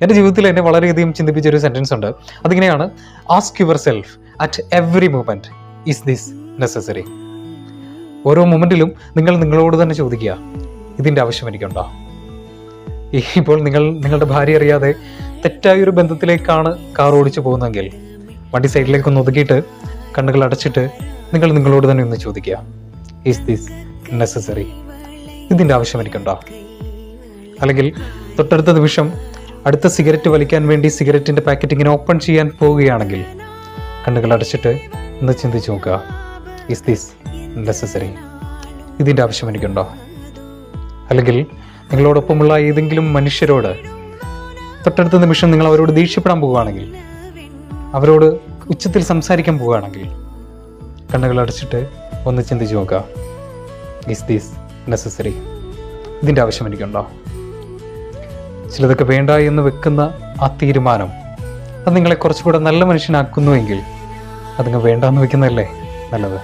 എൻ്റെ ജീവിതത്തിൽ എന്നെ വളരെയധികം ചിന്തിപ്പിച്ച ഒരു സെൻറ്റൻസ് ഉണ്ട്. അതിങ്ങനെയാണ്: ask your self at every moment, is this necessary? ഓരോ മൊമെൻറ്റിലും നിങ്ങൾ നിങ്ങളോട് തന്നെ ചോദിക്കുക, ഇതിൻ്റെ ആവശ്യം എനിക്കുണ്ടോ? ഇപ്പോൾ നിങ്ങളുടെ ഭാര്യ അറിയാതെ തെറ്റായൊരു ബന്ധത്തിലേക്കാണ് കാർ ഓടിച്ചു പോകുന്നതെങ്കിൽ വണ്ടി സൈഡിലേക്ക് ഒന്ന് ഒതുക്കിയിട്ട് കണ്ണുകൾ അടച്ചിട്ട് നിങ്ങൾ നിങ്ങളോട് തന്നെ ഒന്ന് ചോദിക്കുക, ഈസ് ദിസ് നെസസറി? ഇതിൻ്റെ ആവശ്യം എനിക്കുണ്ടോ? അല്ലെങ്കിൽ തൊട്ടടുത്ത നിമിഷം അടുത്ത സിഗരറ്റ് വലിക്കാൻ വേണ്ടി സിഗരറ്റിൻ്റെ പാക്കറ്റ് ഇങ്ങനെ ഓപ്പൺ ചെയ്യാൻ പോവുകയാണെങ്കിൽ കണ്ണുകൾ അടച്ചിട്ട് ഒന്ന് ചിന്തിച്ച് നോക്കുക, ഈസ് ദിസ് നെസസറി? ഇതിൻ്റെ ആവശ്യം എനിക്കുണ്ടോ? അല്ലെങ്കിൽ നിങ്ങളോടൊപ്പമുള്ള ഏതെങ്കിലും മനുഷ്യരോട് തൊട്ടടുത്ത നിമിഷം നിങ്ങൾ അവരോട് ദേഷ്യപ്പെടാൻ പോവുകയാണെങ്കിൽ, അവരോട് ഉച്ചത്തിൽ സംസാരിക്കാൻ പോവുകയാണെങ്കിൽ കണ്ണുകൾ അടച്ചിട്ട് ഒന്ന് ചിന്തിച്ച് നോക്കുക, ഈസ് ദിസ് നെസസറി? ഇതിൻ്റെ ആവശ്യം എനിക്കുണ്ടോ? ചിലതൊക്കെ വേണ്ട എന്ന് വെക്കുന്ന ആ തീരുമാനം അത് നിങ്ങളെ കുറച്ചുകൂടെ നല്ല മനുഷ്യനാക്കുന്നുവെങ്കിൽ അതങ്ങ് വേണ്ടാന്ന് വെക്കുന്നതല്ലേ നല്ലത്.